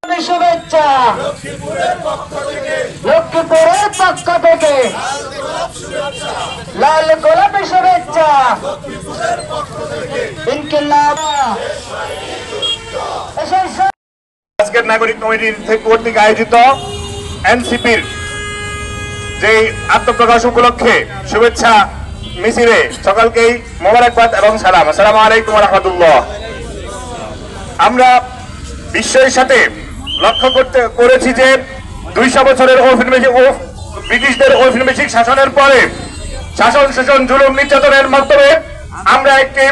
শুভেচ্ছা লক্ষ্মীপুরের পক্ষ থেকে লাল গোলাপি শুভেচ্ছা ইনকিলাব। আজকের নাগরিক কমিটির কর্তৃক আয়োজিত এনসিপির যে আত্মপ্রকাশ উপলক্ষে শুভেচ্ছা মিছিলে সকলকেই মোবারকবাদ এবং সালাম। আসসালামু আলাইকুম ওয়া রাহমাতুল্লাহ। আমরা বিশ্বের সাথে লক্ষ্য করেছি যে 200 বছরের ব্রিটিশদের ঔপনিবেশিক শাসনের পরে শাসন শোষণ জুলুম নির্যাতনের মাধ্যমে আমরা একটি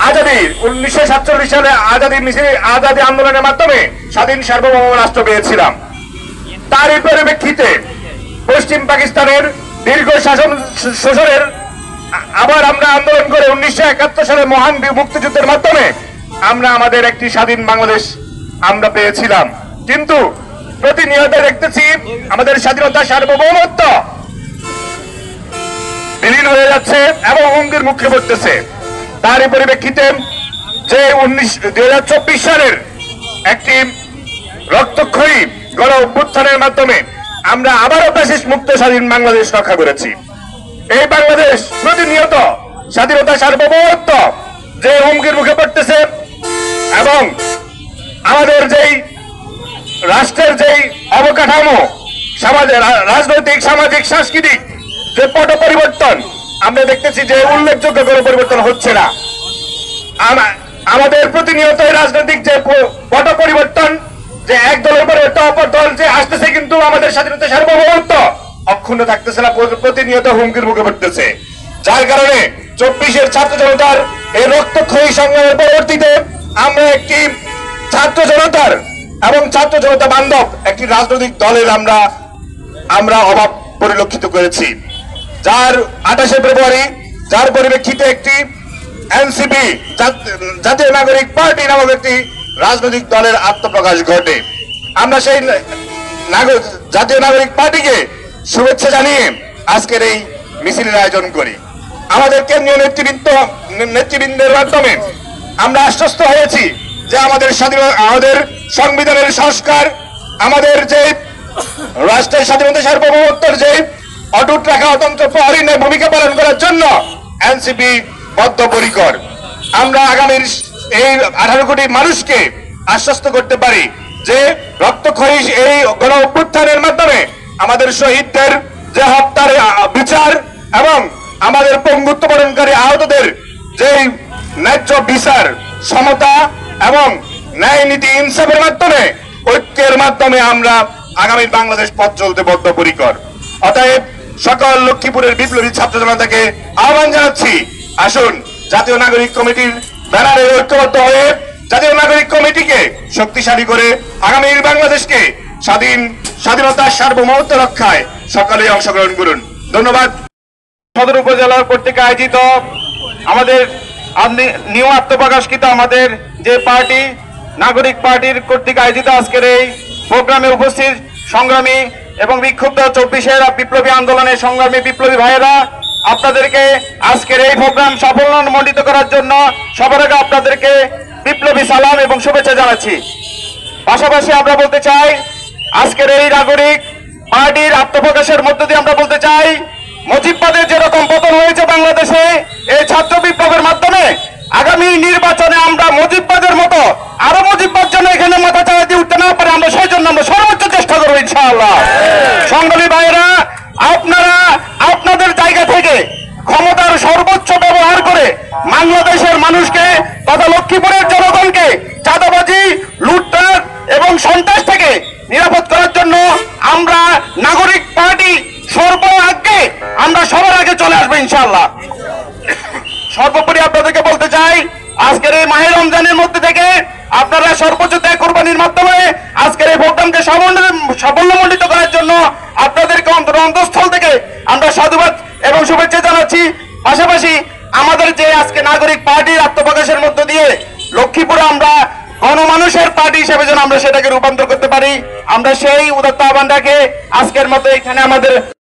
আজাদী 1947 সালে আজাদী আন্দোলনের মাধ্যমে স্বাধীন সার্বভৌম রাষ্ট্র পেয়েছিলাম। তারই পরিপ্রেক্ষিতে পশ্চিম পাকিস্তানের দীর্ঘ শাসন শোষণের আবার আমরা আন্দোলন করে 1971 সালে মহান মুক্তিযুদ্ধের মাধ্যমে আমরা আমাদের একটি স্বাধীন বাংলাদেশ আমরা পেয়েছিলাম। কিন্তু প্রতিনিয়ত দেখতেছি আমাদের স্বাধীনতা সার্বভৌমত্ব বিলীন হয়ে যাচ্ছে এবং হুমকির মুখে পড়তেছে। তারই পরিপ্রেক্ষিতে যে 2024 সালের একটি রক্তক্ষয়ী গণ অভ্যুত্থানের মাধ্যমে আমরা আবারও ফ্যাসিস্ট মুক্ত স্বাধীন বাংলাদেশ রক্ষা করেছি। এই বাংলাদেশ প্রতিনিয়ত স্বাধীনতা সার্বভৌমত্ব যে হুমকির মুখে পড়তেছে এবং আমাদের যেই রাষ্ট্রের যেই অবকাঠামো রাজনৈতিক সামাজিক সাংস্কৃতিক যে পট পরিবর্তন আমরা দেখতেছি যে উল্লেখযোগ্য কোনো পরিবর্তন হচ্ছে না। আমাদের প্রতিনিয়ত রাজনৈতিক যে পট পরিবর্তন যে এক দলের পরিবর্তন অপর দল যে আসতেছে, কিন্তু আমাদের স্বাধীনতা সার্বভৌমত্ব অক্ষুণ্ণ থাকতেছে না, প্রতিনিয়ত হুমকির মুখে পড়তেছে। যার কারণে 24-এর ছাত্র জনতার এই রক্তক্ষয়ী সংগ্রামের পরবর্তীতে আমরা একটি ছাত্র জনতার এবং ছাত্র জনতা বান্ধব একটি রাজনৈতিক দলের আমরা অভাব পরিলক্ষিত করেছি। যার 28 ফেব্রুয়ারি যার পরিপ্রেক্ষিতে একটি এনসিপি জাতীয় নাগরিক পার্টি নামক একটি রাজনৈতিক দলের আত্মপ্রকাশ ঘটে। আমরা সেই জাতীয় নাগরিক পার্টিকে শুভেচ্ছা জানিয়ে আজকের এই মিছিলের আয়োজন করি। আমাদের কেন্দ্রীয় নেতৃবৃন্দের মাধ্যমে আমরা আশ্বস্ত হয়েছি যে আমাদের সংবিধানের সংস্কার, আমাদের যে রাষ্ট্রের স্বাধীনতা সার্বভৌমত্বের যে অটুট রাখা অতন্ত্র প্রহরীর ভূমিকা পালন করার জন্য এনসিপি বদ্ধপরিকর। আমরা আগামীর এই 18 কোটি মানুষকে আশ্বস্ত করতে পারি যে রক্তক্ষয়ী এই গণ অভ্যুত্থানের মাধ্যমে আমাদের শহীদদের যে হত্যার বিচার এবং আমাদের পঙ্গুত্ব বরণকারী আহতদের যে ন্যায্য বিচার, সমতা এবং ন্যায় নীতি ইনসাফের মাধ্যমে ঐক্যের মাধ্যমে আমরা আগামী বাংলাদেশ পথ চলতে বদ্ধপরিকর। অতএব সকল লক্ষ্মীপুরের বিপ্লবী ছাত্র জনতাকে আহ্বান জানাচ্ছি, আসুন জাতীয় নাগরিক কমিটির ব্যানারে ঐক্যবদ্ধ হয়ে জাতীয় নাগরিক কমিটিকে শক্তিশালী করে আগামীর বাংলাদেশকে স্বাধীনতার সার্বভৌমত্ব রক্ষায় সকলে অংশগ্রহণ করুন। ধন্যবাদ। সদর উপজেলার কর্তৃক আয়োজিত আমাদের নিউ আত্মপ্রকাশকৃত আমাদের যে পার্টি নাগরিক পার্টির কর্তৃক আয়োজিত আজকের এই প্রোগ্রামে উপস্থিত সংগ্রামী এবং বিক্ষুব্ধ 24-এর বিপ্লবী আন্দোলনের সংগ্রামী বিপ্লবী ভাইয়েরা, আপনাদেরকে আজকের এই প্রোগ্রাম সাফল্যমণ্ডিত করার জন্য সবার আগে আপনাদেরকে বিপ্লবী সালাম এবং শুভেচ্ছা জানাচ্ছি। পাশাপাশি আমরা বলতে চাই, আজকের এই নাগরিক পার্টির আত্মপ্রকাশের মধ্য দিয়ে আমরা বলতে চাই, মুজিববাদের যেরকম পতন হয়েছে বাংলাদেশে এই ছাত্র বিপ্লবের মাধ্যমে, আগামী নির্বাচনে আমরা মুজিববাদের মতো আরো মুজিববাদ যেন এখানে মাথা চাড়া দিয়ে উঠতে না পারে, আমরা সেই জন্য আমরা সর্বোচ্চ চেষ্টা করবো ইনশাআল্লাহ। সংগ্রামী ভাইয়েরা, আপনারা আপনাদের জায়গা থেকে ক্ষমতার সর্বোচ্চ ব্যবহার করে বাংলাদেশের মানুষকে তথা লক্ষ্মীপুরের জনগণকে চাঁদাবাজি, লুটপাট এবং সন্ত্রাস থেকে নিরাপদ করার জন্য আমরা নাগরিক পার্টি আমরা সবার আগে চলে আসবো ইনশাআল্লাহ। সর্বোপরি আপনাদেরকে বলতে চাই, আজকের এই মাহে রমজানের মধ্যে থেকে আপনারা সর্বোচ্চ ত্যাগ কোরবানির মাধ্যমে আজকের এই প্রোগ্রামকে সাফল্যমণ্ডিত করার জন্য আপনাদেরকে অন্তঃস্থল থেকে আমরা সাধুবাদ এবং শুভেচ্ছা জানাচ্ছি। পাশাপাশি আমাদের যে আজকে নাগরিক পার্টির আত্মপ্রকাশের মধ্য দিয়ে লক্ষ্মীপুরে আমরা গণমানুষের পার্টি হিসেবে যেন আমরা সেটাকে রূপান্তর করতে পারি, আমরা সেই উদাত্ত আহ্বান রাখে আজকের মতো এখানে আমাদের